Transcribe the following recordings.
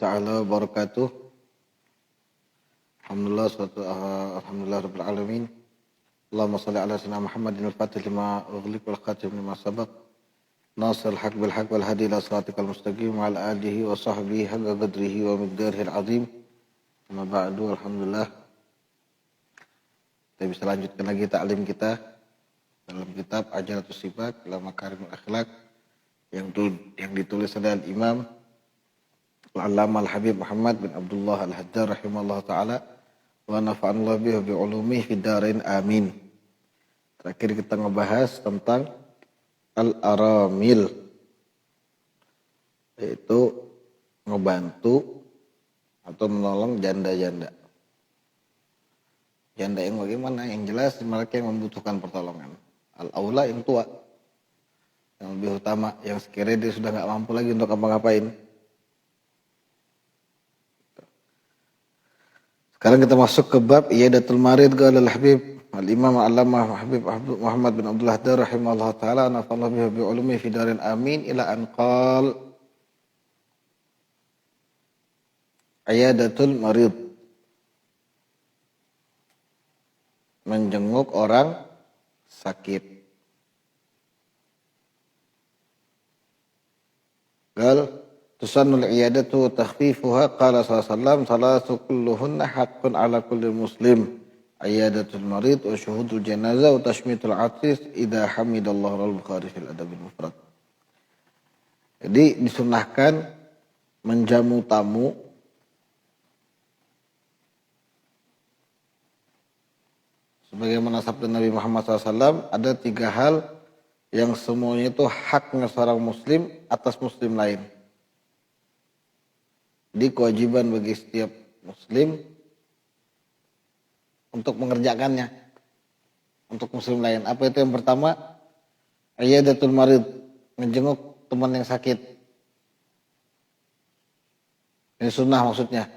ta'ala wabarakatuh. Alhamdulillah rabbil alamin. Allahumma salli ala sayyidina Muhammadin al-fatih lima ughliq wal khatim lima sabaq. Nasir al-haq bil haq wal hadi ila siratikal mustaqim wa ala alihi wa sahbihi haqqa qadrihi wa miqdarihi al-azim. Amma ba'du, alhamdulillah. Kita bisa lanjutkan lagi ta'lim kita dalam kitab Ajalatus Sifat ila Makarimul Akhlaq yang ditulis oleh Imam Al-Allamah Al-Habib Muhammad bin Abdullah Al-Haddad rahimahullah ta'ala wa nafa'anullah bihi bi ulumihi fid dharain amin. Terakhir kita ngebahas tentang al-aramil, yaitu ngebantu atau menolong janda-janda. Janda yang bagaimana? Yang jelas mereka yang membutuhkan pertolongan. Al-aula yang tua, yang lebih utama, yang sekiranya dia sudah nggak mampu lagi untuk apa-ngapain. Sekarang kita masuk ke bab iyadatul marid qala al-habib al-imam al-allamah Habib Muhammad bin Abdullah Haddad rahimahullah taala nafa'allahu bihi bi ulumi fi darin amin ila an qala iyadatul marid, menjenguk orang sakit. Qal tusannul iyadatu wa takhfifuha qala sallallahu salatu kulluhunna haqqun ala kulli muslim iyadatul marid wa syuhudul janazah wa tashmitul atis idza hamidallahu al-Bukhari fil adabil mufrad. Jadi disunahkan menjamu tamu sebagaimana sabda Nabi Muhammad SAW, ada 3 hal yang semuanya itu haknya seorang muslim atas muslim lain. Jadi kewajiban bagi setiap muslim untuk mengerjakannya untuk muslim lain. Apa itu yang pertama? Iyadatul marid, menjenguk teman yang sakit. Ini sunnah maksudnya,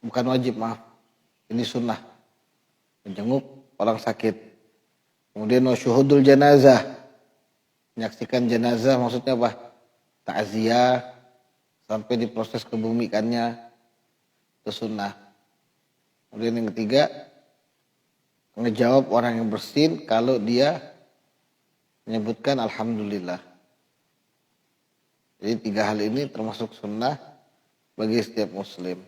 bukan wajib, maaf. Ini sunnah, menjenguk orang sakit. Kemudian syuhudul janazah, menyaksikan jenazah, maksudnya apa? Ta'ziyah sampai diproses kebumikannya, itu sunnah. Kemudian yang ketiga, ngejawab orang yang bersin kalau dia menyebutkan alhamdulillah. Jadi 3 hal ini termasuk sunnah bagi setiap muslim.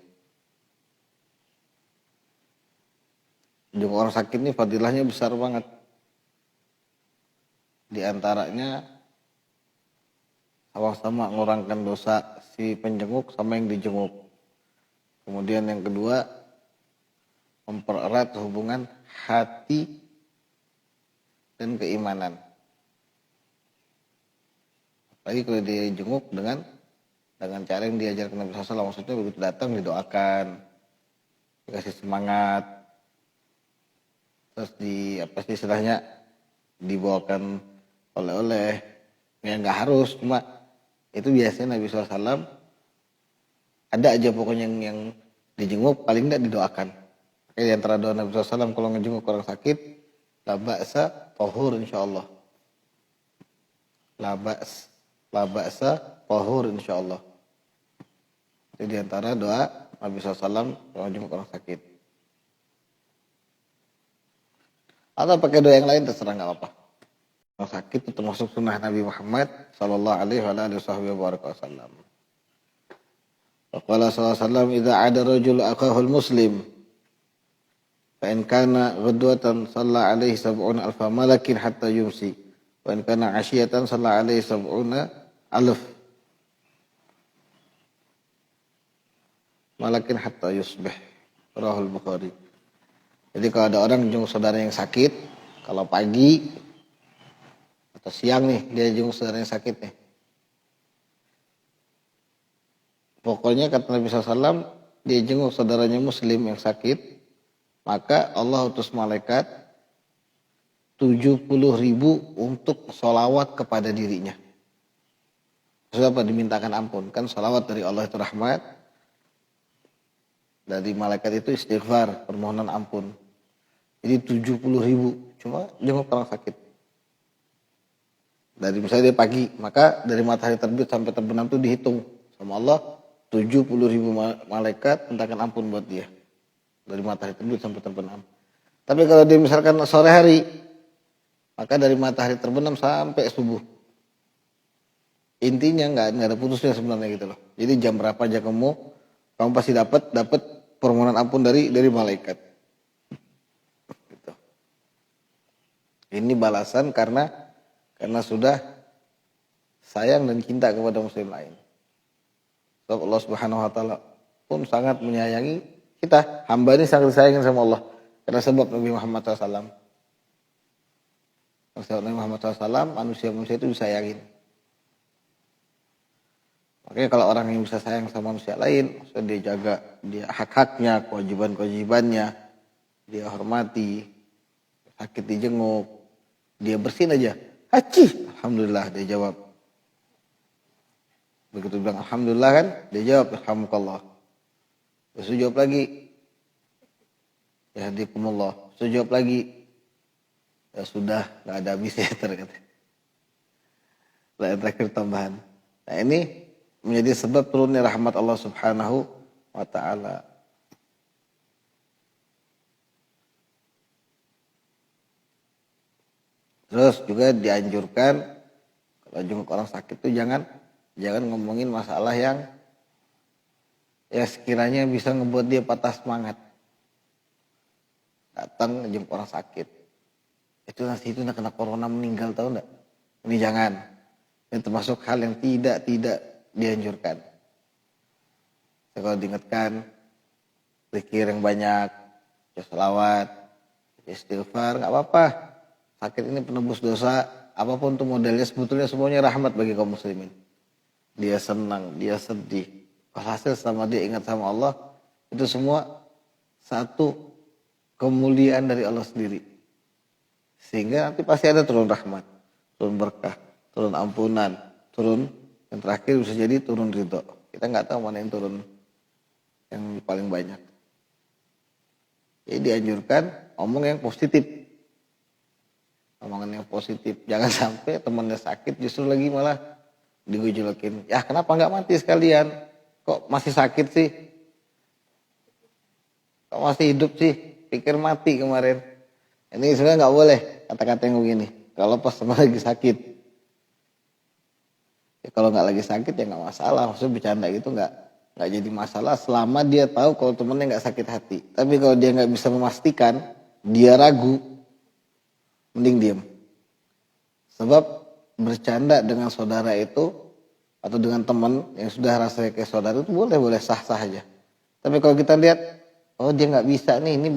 Jenguk orang sakit ini fadilahnya besar banget. Di antaranya sama-sama mengurangkan dosa si penjenguk sama yang dijenguk. Kemudian yang kedua, mempererat hubungan hati dan keimanan. Apalagi kalau dia jenguk dengan cara yang diajarkan Nabi SAW, maksudnya begitu datang didoakan, dikasih semangat, terus istilahnya dibawakan oleh-oleh. Ya nggak harus, cuma itu biasanya Nabi SAW ada aja pokoknya yang dijenguk paling nggak didoakan. Kayak di antara doa Nabi SAW kalau ngejenguk orang sakit, la ba'sa tahur insyaallah. La ba'sa tahur insyaallah. Itu di antara doa Nabi SAW kalau ngejenguk orang sakit. Atau pakai doa yang lain terserah, nggak apa-apa. Orang sakit itu termasuk sunnah Nabi Muhammad sallallahu alaihi wasallam. Qala sallallahu alaihi wasallam, idza 'ada rajul akahul muslim fa in kana ghadwatan shalla alaihi 70 alf malakin hatta yumsi wa in kana 'ashiyatan shalla alaihi 70 alf malakin hatta yusbih. Rahul Bukhari. Jadi kalau ada orang jenguk saudara yang sakit, kalau pagi atau siang nih dia jenguk saudara yang sakit nih, pokoknya kata Nabi SAW, dia jenguk saudaranya muslim yang sakit, maka Allah utus malaikat 70.000 untuk sholawat kepada dirinya. Maksudnya apa? Dimintakan ampun. Kan sholawat dari Allah itu rahmat, dari malaikat itu istighfar, permohonan ampun. Jadi 70.000 cuma jenguk orang sakit. Dari misalnya dia pagi, maka dari matahari terbit sampai terbenam itu dihitung sama Allah 70.000 malaikat mintakan ampun buat dia. Dari matahari terbit sampai terbenam. Tapi kalau dia misalkan sore hari, maka dari matahari terbenam sampai subuh. Intinya nggak ada putusnya sebenarnya gitu loh. Jadi jam berapa aja kamu pasti dapat permohonan ampun dari malaikat. Gitu. Ini balasan karena sudah sayang dan cinta kepada muslim lain. Sebab Allah Subhanahu wa taala pun sangat menyayangi kita. Hamba ini sangat disayangin sama Allah. Karena sebab Nabi Muhammad SAW. Sebab Nabi Muhammad SAW, manusia-manusia itu disayangin. Makanya kalau orang yang bisa sayang sama manusia lain, maksudnya dia jaga dia hak-haknya, kewajiban-kewajibannya, dia hormati, sakit dijenguk, dia bersin aja. Haji, alhamdulillah dia jawab. Begitu bilang alhamdulillah kan, dia jawab alhamdulillah. Terus jawab lagi, ya hadikumullah. Terus jawab lagi, ya sudah, nggak ada habisnya terkata. Terakhir tambahan. Nah ini menjadi sebab turunnya rahmat Allah Subhanahu wa taala. Terus juga dianjurkan kalau jenguk orang sakit itu jangan ngomongin masalah yang ya sekiranya bisa ngebuat dia patah semangat. Datang jenguk orang sakit. Itu nanti itu kena corona meninggal, tahu enggak? Ini jangan. Ini termasuk hal yang tidak dianjurkan. Kalau diingatkan, zikir yang banyak, selawat, istighfar, nggak apa-apa. Sakit ini penebus dosa, apapun tuh modelnya sebetulnya semuanya rahmat bagi kaum muslimin. Dia senang, dia sedih. Hasil sama dia ingat sama Allah, itu semua satu kemuliaan dari Allah sendiri. Sehingga nanti pasti ada turun rahmat, turun berkah, turun ampunan, turun yang terakhir bisa jadi turun ridho. Kita nggak tahu mana yang turun yang paling banyak. Jadi dianjurkan omong yang positif. Omongan yang positif. Jangan sampai temannya sakit justru lagi malah digojolokin. Ya kenapa nggak mati sekalian? Kok masih sakit sih? Kok masih hidup sih? Pikir mati kemarin. Ini sebenarnya nggak boleh kata-kata yang begini. Kalau pas sama lagi sakit. Ya, kalau nggak lagi sakit ya nggak masalah. Maksudnya bercanda gitu nggak jadi masalah selama dia tahu kalau temennya nggak sakit hati. Tapi kalau dia nggak bisa memastikan, dia ragu, mending diem. Sebab bercanda dengan saudara itu atau dengan teman yang sudah rasanya kayak saudara itu boleh sah-sah aja. Tapi kalau kita lihat, oh dia nggak bisa nih, ini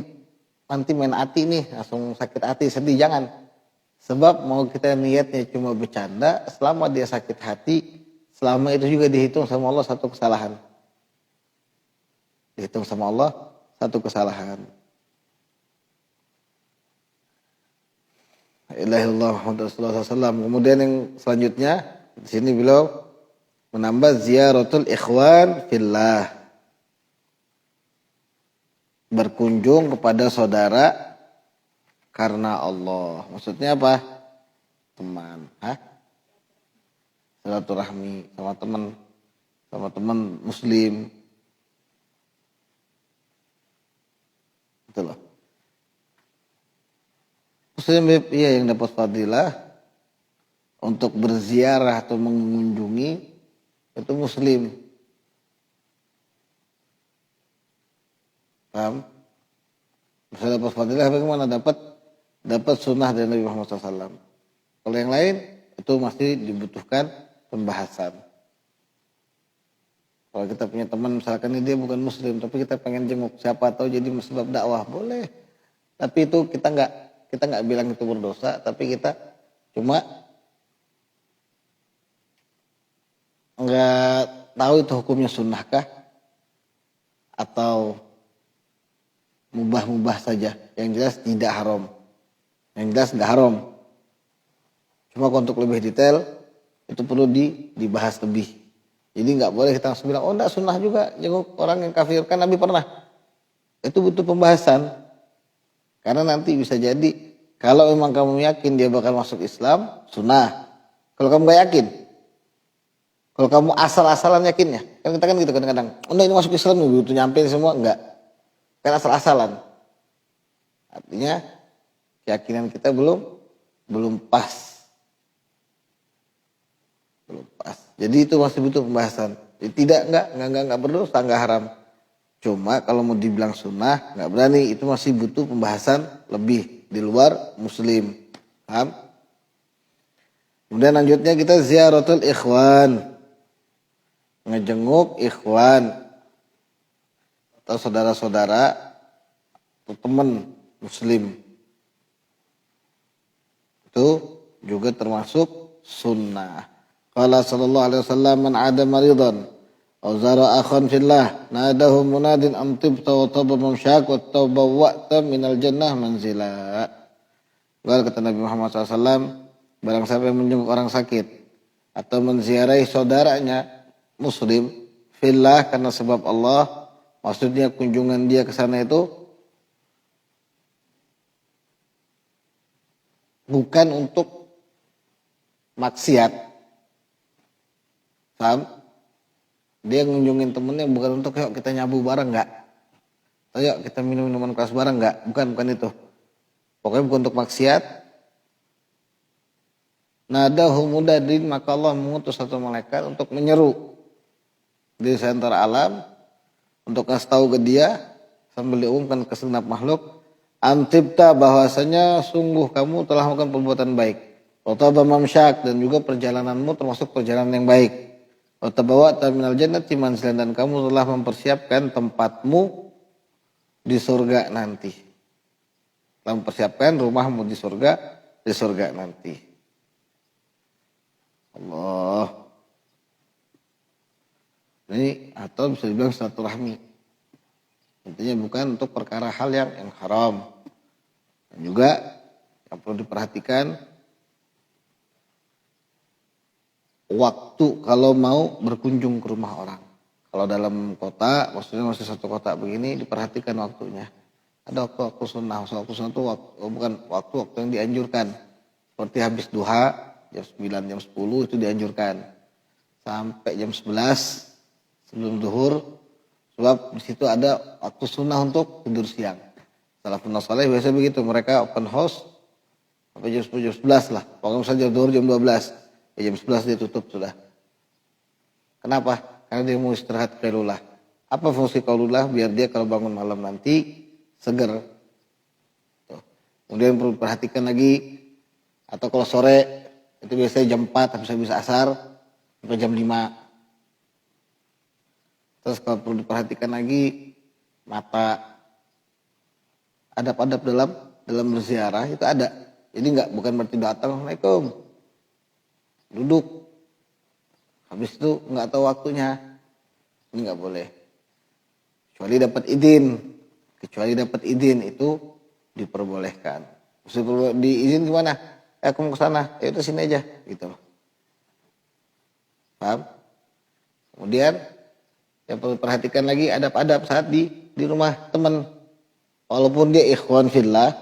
nanti main hati nih, langsung sakit hati, sedih, jangan. Sebab mau kita niatnya cuma bercanda, selama dia sakit hati, selama itu juga dihitung sama Allah satu kesalahan. Dihitung sama Allah satu kesalahan. Ilahillah Muhammad Rasulullah SAW. Kemudian yang selanjutnya di sini beliau menambah ziyaratul ikhwan fillah. Berkunjung kepada saudara karena Allah. Maksudnya apa? Teman. Silaturahmi sama teman muslim. Itu loh. Muslim ya yang dapat fadilah untuk berziarah atau mengunjungi itu muslim. Paham? Bisa dapat fadilah bagaimana? Dapat sunnah dari Nabi Muhammad SAW. Kalau yang lain itu masih dibutuhkan pembahasan. Kalau kita punya teman misalkan dia bukan muslim tapi kita pengen jenguk, siapa tahu jadi sebab dakwah, boleh. Tapi itu kita nggak bilang itu berdosa, tapi kita cuma nggak tahu itu hukumnya sunnahkah atau mubah-mubah saja. Yang jelas tidak haram. Yang jelas nggak haram. Cuma untuk lebih detail itu perlu dibahas lebih. Jadi nggak boleh kita langsung bilang, oh enggak sunnah juga jenguk orang yang kafir, kan Nabi pernah. Itu butuh pembahasan. Karena nanti bisa jadi kalau memang kamu yakin dia bakal masuk Islam, sunnah. Kalau kamu nggak yakin, Kalau kamu asal-asalan yakinnya, kan kita kan gitu kadang-kadang, oh ini masuk Islam begitu nyampe semua enggak, kan asal-asalan. Artinya keyakinan kita belum pas, belum pas. Jadi itu masih butuh pembahasan. Jadi tidak enggak berdosa, enggak haram. Cuma kalau mau dibilang sunnah enggak berani, itu masih butuh pembahasan lebih di luar Muslim. Paham? Kemudian lanjutnya kita ziaratul ikhwan. Ngejenguk ikhwan atau saudara-saudara atau teman muslim. Itu juga termasuk sunnah. Qala sallallahu alaihi wasallam man 'ada maridan aw zara akhan fillah nadahu munadin am tibta wa taba mamsyak wa tabawwa'ta minal jannah manzila. Lalu kata Nabi Muhammad SAW, barang siapa yang menjenguk orang sakit atau menziarahi saudaranya muslim fillah karena sebab Allah, maksudnya kunjungan dia ke sana itu bukan untuk maksiat. Paham? Dia ngunjungin temennya bukan untuk yuk kita nyabu bareng, enggak. Ayo kita minum minuman keras bareng, enggak. Bukan itu. Pokoknya bukan untuk maksiat. Nadahu mudadin, maka Allah mengutus satu malaikat untuk menyeru di seantara alam untuk kasih tahu ke dia sambil diumumkan ke segenap makhluk, antibta bahwasanya sungguh kamu telah melakukan perbuatan baik, otaba mamsyak dan juga perjalananmu termasuk perjalanan yang baik, otabawa'ta minal jannati manzilan dan kamu telah mempersiapkan tempatmu di surga nanti, telah mempersiapkan rumahmu di surga nanti. Allah. Ini atau bisa dibilang silaturahmi. Intinya bukan untuk perkara hal yang haram. Dan juga yang perlu diperhatikan waktu kalau mau berkunjung ke rumah orang. Kalau dalam kota, maksudnya masih satu kota begini, diperhatikan waktunya. Ada waktu sunnah. Waktu sunnah itu bukan waktu yang dianjurkan. Seperti habis duha, jam 9, jam 10 itu dianjurkan. Sampai jam 11 sebelum zuhur, sebab di situ ada waktu sunnah untuk tidur siang. Salafun saleh biasa begitu, mereka open house sampai jam 10, jam 11 lah. Pokoknya misalnya zuhur jam 12, jam 11 dia tutup sudah. Kenapa? Karena dia mau istirahat qailullah. Apa fungsi qailullah? Biar dia kalau bangun malam nanti seger. Tuh. Kemudian perlu perhatikan lagi, atau kalau sore itu biasanya jam 4 habis asar sampai jam 5. Terus kalau perlu diperhatikan lagi mata, adab-adab dalam berziarah itu ada. Jadi bukan berarti datang Assalamualaikum duduk, habis itu nggak tahu waktunya, ini nggak boleh. Kecuali dapat izin itu diperbolehkan. Maksudnya diizin gimana? Aku mau ke sana, ya udah sini aja gitu. Paham? Kemudian yang perlu perhatikan lagi adab-adab saat di rumah teman. Walaupun dia ikhwan fillah,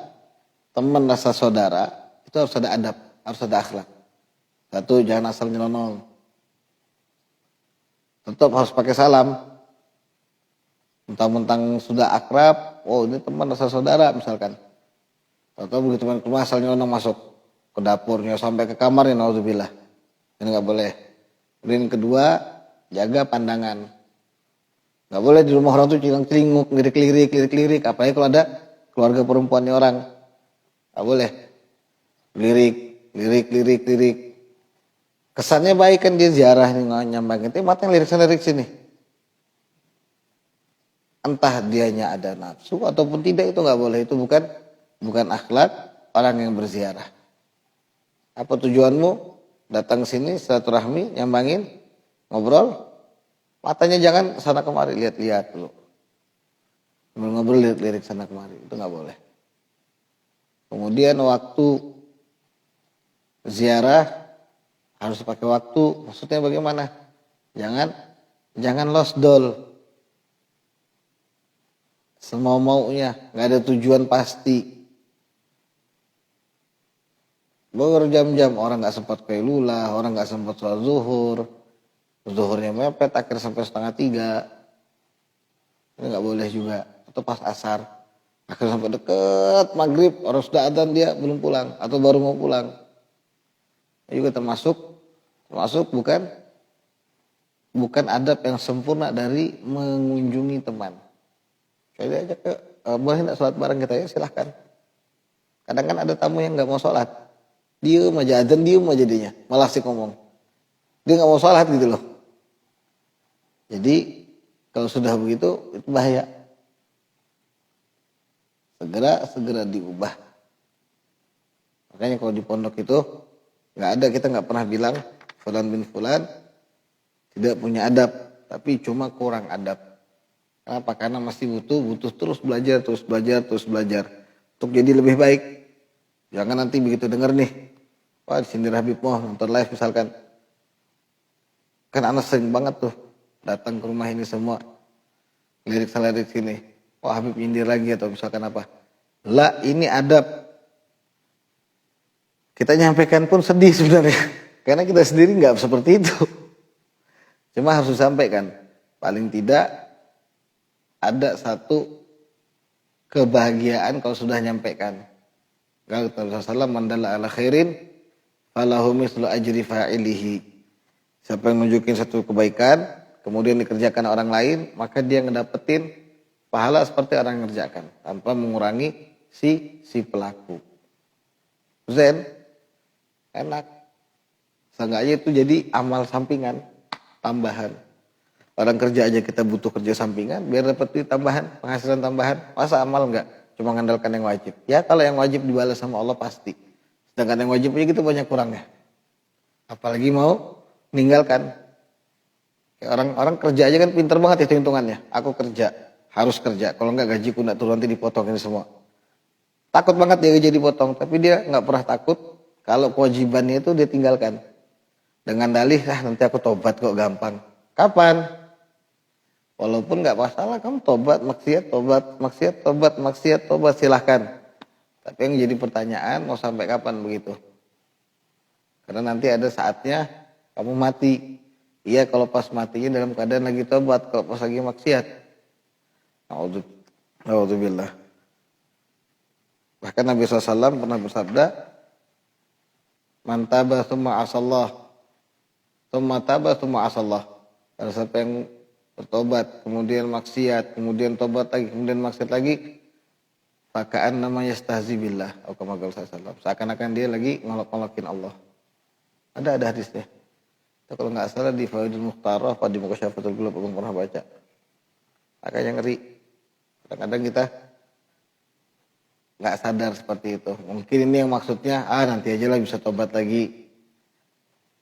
teman rasa saudara, itu harus ada adab, harus ada akhlak. Satu, jangan asal nyelonong. Tetap harus pakai salam. Mentang-mentang sudah akrab, oh ini teman rasa saudara misalkan. Atau begitu teman keluar asal nyelonong masuk ke dapurnya sampai ke kamarnya, naudzubillah. Ini nggak boleh. Kemudian kedua, jaga pandangan. Nggak boleh di rumah orang tuh celinguk, lirik-lirik, apalagi kalau ada keluarga perempuannya orang. Nggak boleh. Lirik. Kesannya baik kan dia ziarah nyambangin, tapi matanya lirik sana lirik sini. Entah dianya ada nafsu ataupun tidak, itu nggak boleh. Itu bukan akhlak orang yang berziarah. Apa tujuanmu datang sini silaturahmi, nyambangin, ngobrol? Matanya jangan sana kemari, lihat-lihat dulu. Ngobrol lirik sana kemari, itu nggak boleh. Kemudian waktu ziarah harus pakai waktu, maksudnya bagaimana? Jangan losdol. Semau-maunya, nggak ada tujuan pasti. Berjam-jam orang nggak sempat qailullah, orang nggak sempat sholat zuhur. Zuhurnya mepet, akhir sampai 2:30. Ini nggak boleh juga. Atau pas asar, akhir sampai deket maghrib, orang sudah adzan dia belum pulang atau baru mau pulang. Ini juga termasuk bukan adab yang sempurna dari mengunjungi teman. Saya ajak ke, boleh nggak sholat bareng kita ya, silahkan. Kadang kan ada tamu yang nggak mau sholat, diem aja adzan, diem aja jadinya, malah sih ngomong. Dia nggak mau sholat gitu loh. Jadi kalau sudah begitu itu bahaya. Segera diubah. Makanya kalau di pondok itu nggak ada, kita nggak pernah bilang fulan bin fulan tidak punya adab, tapi cuma kurang adab. Kenapa? Karena masih butuh terus belajar untuk jadi lebih baik. Jangan nanti begitu dengar nih, wah disindir Habib mau nonton live misalkan. Kan anak sering banget tuh datang ke rumah ini semua, lirik sini, wah Habib nyindir lagi atau misalkan apa. Lah ini adab. Kita nyampaikan pun sedih sebenarnya, karena kita sendiri nggak seperti itu. Cuma harus disampaikan. Paling tidak ada satu kebahagiaan kalau sudah nyampaikan. Kalau Rasulullah mandala ala khairin falahu mislu ajri fa'ilihi. Siapa yang nunjukin satu kebaikan kemudian dikerjakan orang lain, maka dia ngedapetin pahala seperti orang yang ngerjakan tanpa mengurangi si pelaku. Zen, enak. Seenggaknya itu jadi amal sampingan, tambahan. Orang kerja aja kita butuh kerja sampingan biar dapat duit tambahan, penghasilan tambahan. Masa amal enggak? Cuma mengandalkan yang wajib. Ya kalau yang wajib dibalas sama Allah pasti. Sedangkan yang wajib aja gitu banyak kurangnya. Apalagi mau meninggalkan. Orang kerja aja kan pinter banget itu hitungannya. Aku kerja, harus kerja. Kalau enggak gajiku enggak turun, nanti dipotong ini semua. Takut banget dia gaji dipotong, tapi dia enggak pernah takut kalau kewajibannya itu dia tinggalkan. Dengan dalih, nanti aku tobat kok gampang. Kapan? Walaupun nggak masalah, kamu tobat, maksiat, tobat, silahkan. Tapi yang jadi pertanyaan, mau sampai kapan begitu? Karena nanti ada saatnya kamu mati. Iya kalau pas matinya dalam keadaan lagi tobat, kalau pas lagi maksiat. A'udzubillah. Bahkan Nabi SAW pernah bersabda, man taba tsumma asallah, tsumma taba tsumma asallah. Kalau siapa yang bertobat, kemudian maksiat, kemudian tobat lagi, kemudian maksiat lagi, fakaan namanya yastahzi billah, atau kama qala sallallahu, seakan-akan dia lagi ngolok-ngolokin Allah. Ada hadisnya. Itu kalau nggak salah di Faidul Mukhtarah apa di Muqasyafatul Qulub, belum pernah baca. Makanya ngeri. Kadang-kadang kita nggak sadar seperti itu. Mungkin ini yang maksudnya, nanti aja lah bisa tobat lagi.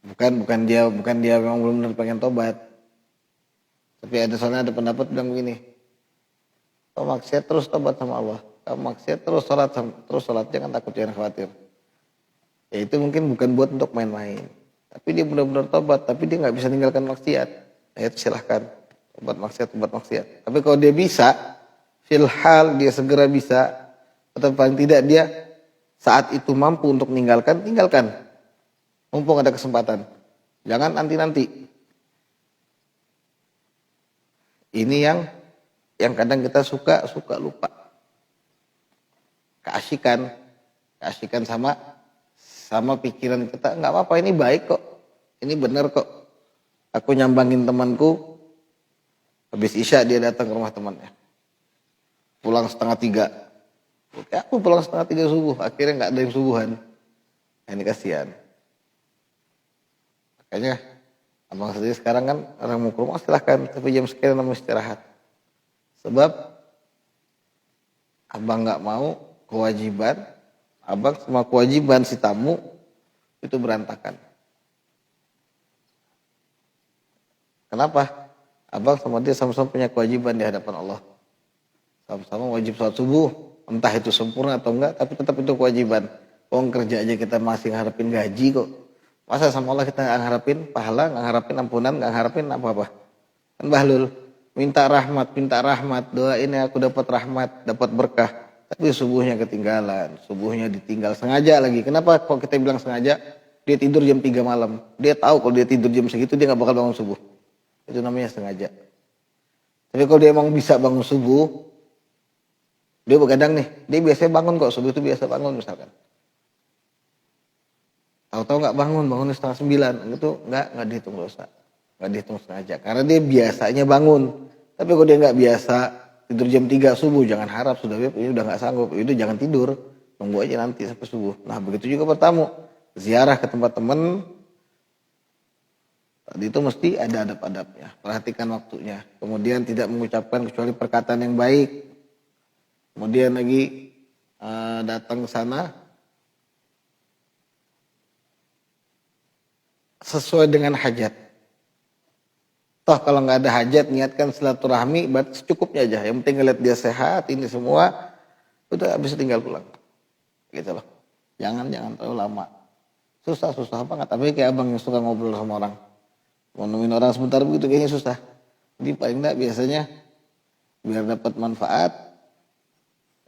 Bukan dia memang belum benar pengen tobat. Tapi soalnya ada pendapat bilang begini, kamu maksiat terus tobat sama Allah, kamu maksiat terus sholat jangan takut, jangan khawatir. Ya itu mungkin bukan buat untuk main-main, tapi dia benar-benar tobat, tapi dia nggak bisa tinggalkan maksiat. Ya itu silahkan, tobat maksiat. Tapi kalau dia bisa, filhal dia segera bisa, atau paling tidak dia saat itu mampu untuk tinggalkan, mumpung ada kesempatan. Jangan nanti. Ini yang kadang kita suka lupa. Keasikan sama pikiran kita, nggak apa-apa, ini baik kok. Ini benar kok. Aku nyambangin temanku, habis Isya dia datang ke rumah temannya. Pulang 2:30. Oke, aku pulang 2:30 subuh, akhirnya nggak ada yang subuhan. Ini kasihan. Makanya abang sendiri sekarang kan orang mau ke rumah silahkan, tapi jam sekian namanya istirahat. Sebab abang nggak mau kewajiban abang sama kewajiban si tamu itu berantakan. Kenapa? Abang sama dia sama-sama punya kewajiban di hadapan Allah. Sama-sama wajib sholat subuh, entah itu sempurna atau enggak, tapi tetap itu kewajiban. Orang kerja aja kita masih ngarepin gaji kok. Masa sama Allah kita nggak ngarepin pahala, nggak ngarepin ampunan, nggak ngarepin apa-apa? Kan bahlul, minta rahmat, doain ya aku dapat rahmat, dapat berkah. Tapi subuhnya ketinggalan, subuhnya ditinggal sengaja lagi. Kenapa kok kita bilang sengaja? Dia tidur jam 3 malam. Dia tahu kalau dia tidur jam segitu dia nggak bakal bangun subuh. Itu namanya sengaja. Tapi kalau dia emang bisa bangun subuh, dia begadang nih. Dia biasanya bangun kok, subuh itu biasa bangun misalkan. Tahu-tahu nggak bangun, bangunnya 8:30. Itu nggak dihitung dosa. Nggak dihitung sengaja. Karena dia biasanya bangun. Tapi kalau dia nggak biasa, tidur jam 3 subuh, jangan harap sudah ini udah nggak sanggup. Itu jangan tidur. Tunggu aja nanti sampai subuh. Nah begitu juga bertamu. Ziarah ke tempat teman. Tadi itu mesti ada adab-adabnya. Perhatikan waktunya. Kemudian tidak mengucapkan kecuali perkataan yang baik. Kemudian lagi datang ke sana sesuai dengan hajat. Toh kalau nggak ada hajat, niatkan silaturahmi, berarti secukupnya aja. Yang penting ngeliat dia sehat, ini semua, udah bisa tinggal pulang. Gitu loh. Jangan terlalu lama. Susah banget. Tapi kayak abang yang suka ngobrol sama orang. Mau nemuin orang sebentar begitu kayaknya susah. Jadi paling enggak biasanya biar dapat manfaat.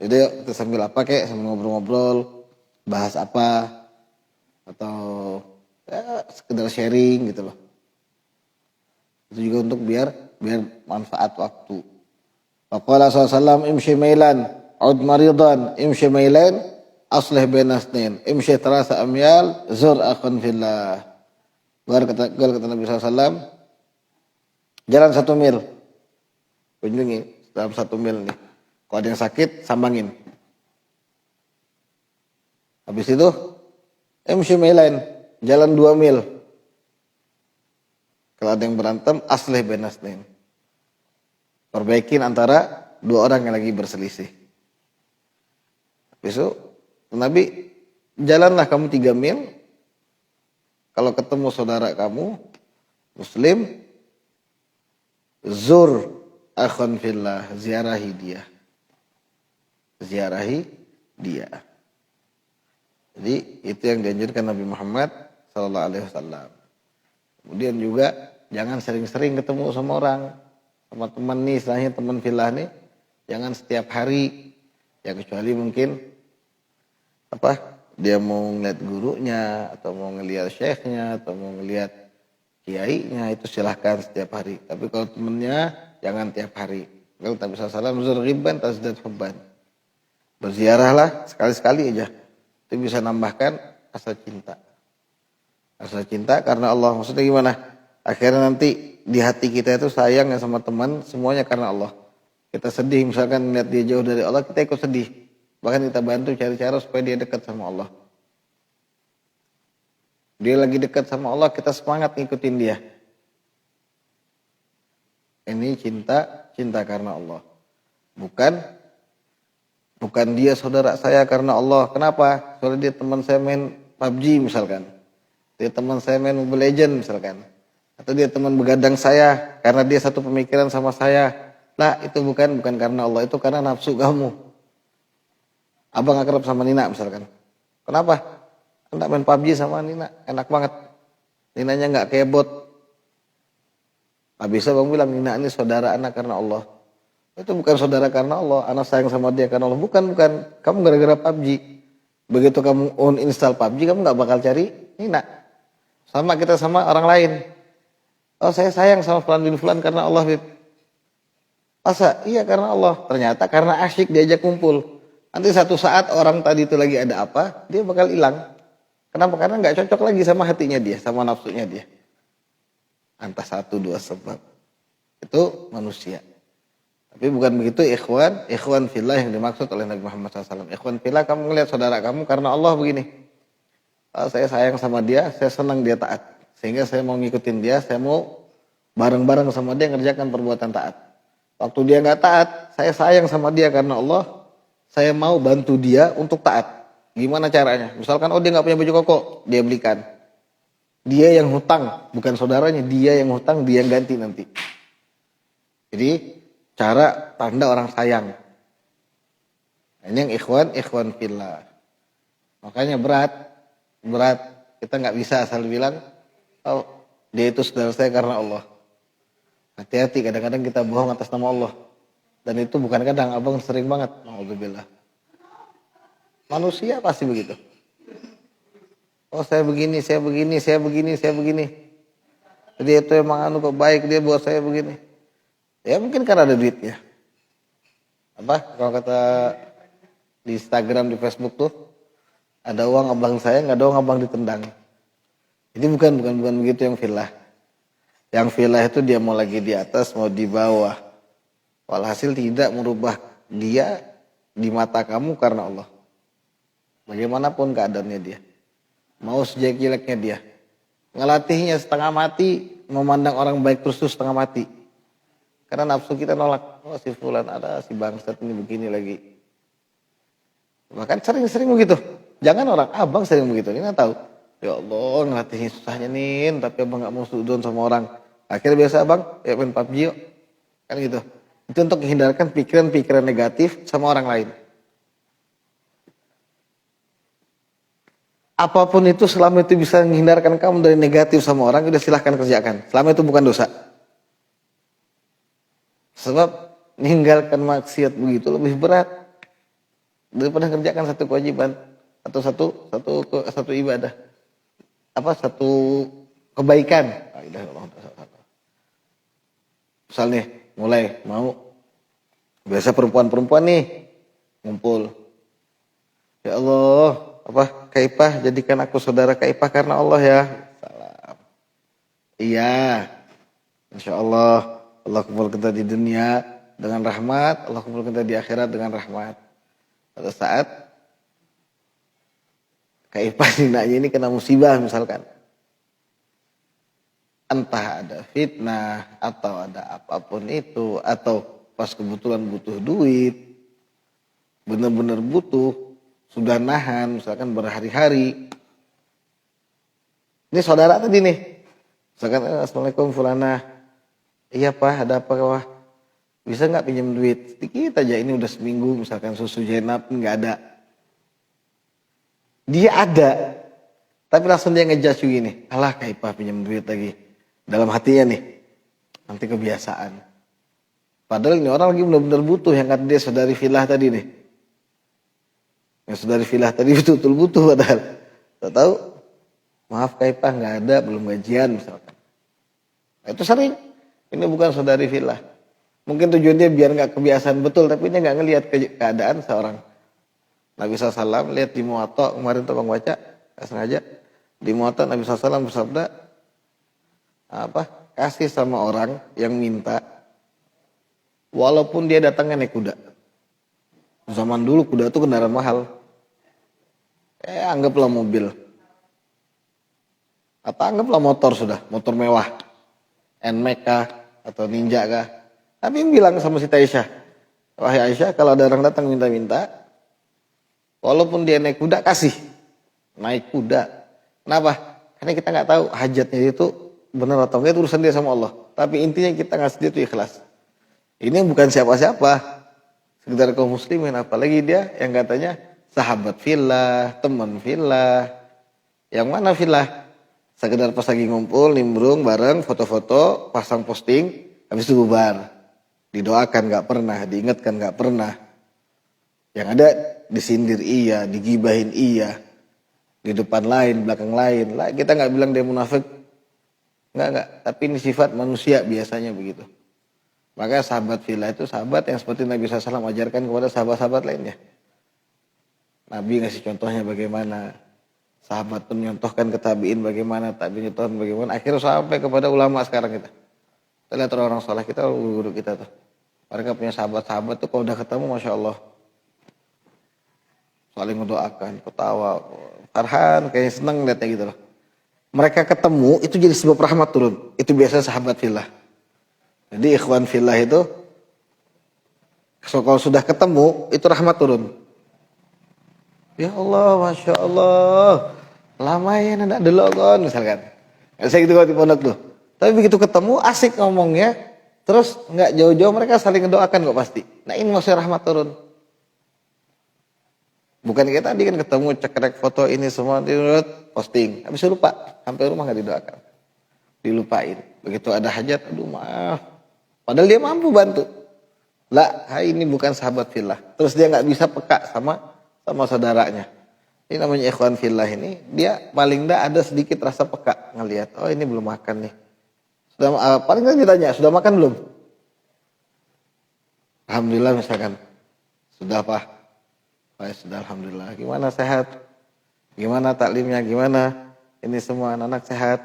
Jadi kita sambil apa kayak sambil ngobrol-ngobrol, bahas apa atau ya, sekedar sharing gitu loh. Itu juga untuk biar manfaat waktu. Faqala sallallahu imshi mailan ud maridan imshi mailan aslih bainasnain imshi terasa amyal zur akhun fillah. Kata Nabi SAW, jalan 1 mil, kunjungi dalam 1 mil nih. Kalau ada yang sakit, sambangin. Habis itu, imshi mailan, jalan 2 mil. Kalau ada yang berantem, aslih bainasnain. Perbaikin antara 2 orang yang lagi berselisih. Habis itu, Nabi, jalanlah kamu 3 mil. Kalau ketemu saudara kamu, muslim, zur akhun fillah, ziarahi dia. Ziarahi dia. Jadi itu yang dianjurkan Nabi Muhammad SAW. Kemudian juga jangan sering-sering ketemu sama orang. Sama teman nih, istilahnya teman fillah nih. Jangan setiap hari. Ya kecuali mungkin dia mau ngeliat gurunya, atau mau ngeliat syekhnya, atau mau ngeliat kiainya, itu silahkan setiap hari. Tapi kalau temennya, jangan tiap hari. Kalau Nabi SAW, zur ghibban tazdad hubban. Berziarahlah sekali-sekali aja. Itu bisa nambahkan rasa cinta. Rasa cinta karena Allah. Maksudnya gimana? Akhirnya nanti di hati kita itu sayang ya sama teman, semuanya karena Allah. Kita sedih misalkan melihat dia jauh dari Allah, kita ikut sedih. Bahkan kita bantu cari cara supaya dia dekat sama Allah. Dia lagi dekat sama Allah, kita semangat ngikutin dia. Ini cinta karena Allah. Bukan dia saudara saya karena Allah. Kenapa? Soalnya dia teman saya main PUBG misalkan. Dia teman saya main Mobile Legends misalkan. Atau dia teman begadang saya karena dia satu pemikiran sama saya. Lah itu bukan karena Allah, itu karena nafsu kamu. Abang akrab sama Nina misalkan. Kenapa? Karena main PUBG sama Nina, enak banget. Ninanya nggak kayak bot. Habis abang bilang Nina ini saudara anak karena Allah. Itu bukan saudara karena Allah, anak sayang sama dia karena Allah. Bukan. Kamu gara-gara PUBG. Begitu kamu uninstall PUBG, kamu nggak bakal cari Nina. Sama kita sama orang lain. Oh saya sayang sama Fulan bin Fulan karena Allah. Masa? Iya karena Allah. Ternyata karena asyik diajak kumpul. Nanti satu saat orang tadi itu lagi ada apa, dia bakal hilang. Kenapa? Karena nggak cocok lagi sama hatinya dia, sama nafsunya dia. Antara 1, 2 sebab. Itu manusia. Tapi bukan begitu ikhwan fillah yang dimaksud oleh Nabi Muhammad SAW. Ikhwan fillah, kamu ngelihat saudara kamu karena Allah begini. Oh, saya sayang sama dia, saya senang dia taat. Sehingga saya mau ngikutin dia, saya mau bareng-bareng sama dia ngerjakan perbuatan taat. Waktu dia nggak taat, saya sayang sama dia karena Allah. Saya mau bantu dia untuk taat. Gimana caranya? Misalkan dia nggak punya baju koko, dia belikan. Dia yang hutang, bukan saudaranya. Dia yang hutang, dia yang ganti nanti. Jadi cara tanda orang sayang. Ini yang ikhwan fillah. Makanya berat. Kita nggak bisa asal bilang, oh dia itu saudara saya karena Allah. Hati-hati, kadang-kadang kita bohong atas nama Allah. Dan itu bukan kadang, abang sering banget. Alhamdulillah. Manusia pasti begitu. Oh saya begini, saya begini, saya begini, saya begini. Dia itu emang anu kok baik, dia buat saya begini. Ya mungkin karena ada duitnya. Apa kalau kata di Instagram, di Facebook tuh, ada uang abang saya, nggak ada uang abang ditendang. Jadi bukan begitu yang villa. Yang villa itu dia mau lagi di atas, mau di bawah. Walhasil tidak merubah dia di mata kamu karena Allah. Bagaimanapun keadaannya dia. Mau sejelek-jeleknya dia. Ngelatihnya setengah mati, memandang orang baik terus setengah mati. Karena nafsu kita nolak. Oh si fulan ada, si bangsat ini begini lagi. Bahkan sering-sering begitu. Jangan orang abang sering begitu. Ini tahu. Ya Allah ngelatihnya susahnya nih. Tapi abang gak mau sudon sama orang. Akhirnya biasa abang, ya main PUBG yuk. Kan gitu. Itu untuk menghindarkan pikiran-pikiran negatif sama orang lain. Apapun itu selama itu bisa menghindarkan kamu dari negatif sama orang, udah silahkan kerjakan. Selama itu bukan dosa. Sebab meninggalkan maksiat begitu lebih berat daripada kerjakan satu kewajiban atau satu ibadah. Satu kebaikan. Misalnya mulai mau biasa perempuan-perempuan nih ngumpul. Ya Allah, Kaipah jadikan aku saudara Kaipah karena Allah ya. Salam. Iya. Insyaallah Allah kumpul kita di dunia dengan rahmat, Allah kumpul kita di akhirat dengan rahmat. Pada saat Kaipah dinanya ini kena musibah misalkan. Entah ada fitnah atau ada apapun itu atau pas kebetulan butuh duit, benar-benar butuh, sudah nahan misalkan berhari-hari. Ini saudara tadi nih. Misalkan assalamualaikum fulana. Iya Pak, ada apa Pak? Bisa nggak pinjam duit? Sedikit aja, ini udah seminggu misalkan susu Jenab nggak ada. Dia ada, tapi langsung dia ngejudge gini. Alah Kaipah pinjam duit lagi. Dalam hatinya nih, nanti kebiasaan. Padahal ini orang lagi benar-benar butuh, yang kata dia saudari filah tadi nih. Yang saudari filah tadi betul-betul butuh padahal. Tak tahu, maaf Kaipah nggak ada, belum gajian misalkan. Nah, itu sering. Ini bukan saudari filah. Mungkin tujuannya biar nggak kebiasaan betul, tapi dia nggak ngelihat keadaan seorang. Nabi SAW lihat di Muwatta kemarin tukang baca, nggak sengaja. Di Muwatta Nabi SAW bersabda, kasih sama orang yang minta, walaupun dia datangnya naik kuda. Zaman dulu kuda itu kendaraan mahal. Anggaplah mobil. Atau anggaplah motor sudah, motor mewah. NMAX kah, atau Ninja kah. Nabi bilang sama Siti Aisyah, wahai Aisyah kalau ada orang datang minta-minta, walaupun dia naik kuda kasih. Naik kuda. Kenapa? Karena kita nggak tahu hajatnya itu benar atau enggak, itu urusan dia sama Allah. Tapi intinya kita ngasih dia itu ikhlas. Ini bukan siapa-siapa, sekedar kaum muslimin, apalagi dia yang katanya sahabat fillah, teman fillah. Yang mana fillah? Sekedar pas lagi ngumpul, nimbrung bareng, foto-foto, pasang posting, habis itu bubar. Didoakan nggak pernah, diingatkan nggak pernah. Yang ada disindir iya, digibahin iya, di depan lain, belakang lain. Lah kita nggak bilang dia munafik, nggak. Tapi ini sifat manusia biasanya begitu. Maka sahabat fillah itu sahabat yang seperti Nabi SAW ajarkan kepada sahabat-sahabat lainnya. Nabi ngasih contohnya bagaimana, sahabat pun menyontohkan ke tabiin bagaimana, tabiin nyontohkan bagaimana. Akhirnya sampai kepada ulama sekarang kita. Kita lihat orang soleh kita, guru kita tuh. Mereka punya sahabat-sahabat tuh kalau udah ketemu Masya Allah. Saling mendoakan, ketawa, farhan, kayaknya seneng lihatnya gitu loh. Mereka ketemu itu jadi sebab rahmat turun. Itu biasa sahabat fillah. Jadi ikhwan fillah itu kalau sudah ketemu itu rahmat turun. Ya Allah, Masya Allah, lama ya nak dulu kan misalkan. Saya gitu di pondok tuh. Tapi begitu ketemu asik ngomongnya, terus nggak jauh-jauh mereka saling mendoakan kok pasti. Nah ini maksudnya rahmat turun. Bukan kayak tadi kan ketemu cekrek foto ini semua posting, habis itu lupa, sampai rumah nggak didoakan, dilupain. Begitu ada hajat, aduh maaf. Padahal dia mampu bantu. Lah, ini bukan sahabat fillah. Terus dia nggak bisa peka sama saudaranya. Ini namanya ikhwan fillah ini, dia paling enggak ada sedikit rasa peka ngelihat, oh ini belum makan nih. Sudah paling enggak ditanya, sudah makan belum? Alhamdulillah misalkan. Sudah Pak? Pak sudah alhamdulillah. Gimana sehat? Gimana taklimnya? Gimana? Ini semua anak-anak sehat?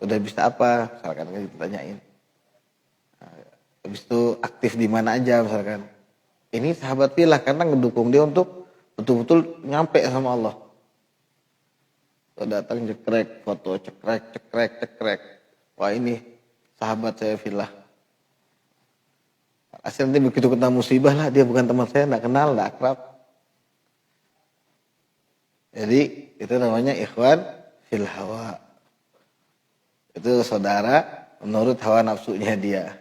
Udah bisa apa? Misalkan kan ditanyain. Habis itu aktif di mana aja misalkan. Ini sahabat fillah karena ngedukung dia untuk betul-betul nyampe sama Allah. So, datang cekrek, foto cekrek. Wah ini sahabat saya fillah. Akhirnya begitu kena musibah lah, dia bukan teman saya, enggak kenal, enggak akrab. Jadi itu namanya ikhwan fil hawa. Itu saudara menurut hawa nafsunya dia.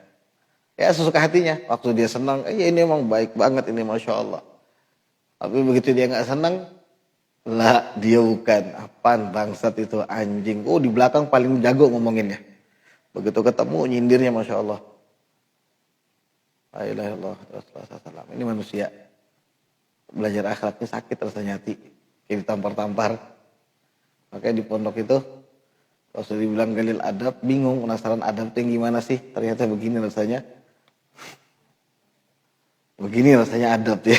Ya sesuka hatinya. Waktu dia senang, ini emang baik banget ini Masya Allah. Tapi begitu dia gak senang, lah dia bukan. Apaan bangsat itu anjing. Oh di belakang paling jago ngomonginnya. Begitu ketemu nyindirnya Masya Allah. La ilaha illallah Rasulullah. Ini manusia. Belajar akhlaknya sakit rasanya hati. Kayak ditampar-tampar. Makanya di pondok itu, kalau sudah dibilang galil adab, bingung, penasaran adab itu gimana sih? Ternyata begini rasanya. Begini rasanya adab ya.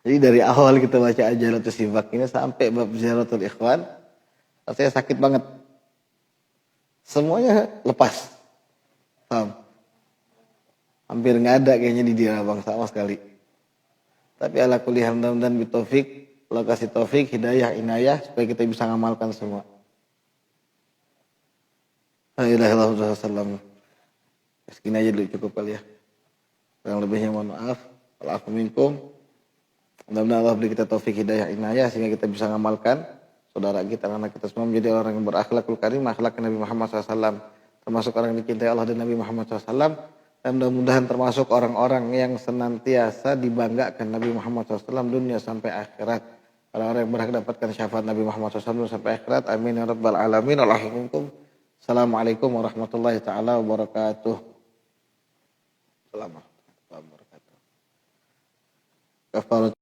Jadi dari awal kita baca Ajalatul Sibak ini sampai bab Ziyaratul Ikhwan, rasanya sakit banget. Semuanya lepas. Paham? Hampir nggak ada kayaknya di diri abang sama sekali. Tapi ala kulli hal dan bitaufik, Allah kasih taufik, hidayah, inayah supaya kita bisa ngamalkan semua. La ilaha illallah sallam. Segini aja dulu cukup kali ya. Yang lebihnya mohon maaf. Wa'alaikum minkum. Mudah-mudahan Allah beri kita taufik, hidayah, inayah sehingga kita bisa ngamalkan saudara kita, anak kita semua menjadi orang yang berakhlakul karim, akhlak Nabi Muhammad SAW, termasuk orang yang dicintai Allah dan Nabi Muhammad SAW. Dan mudah-mudahan termasuk orang-orang yang senantiasa dibanggakan Nabi Muhammad SAW dunia sampai akhirat. Orang-orang yang berhak dapatkan syafaat Nabi Muhammad SAW sampai akhirat. Amin ya rabbal alamin. Assalamualaikum warahmatullahi taala wabarakatuh. Assalamualaikum warahmatullahi wabarakatuh.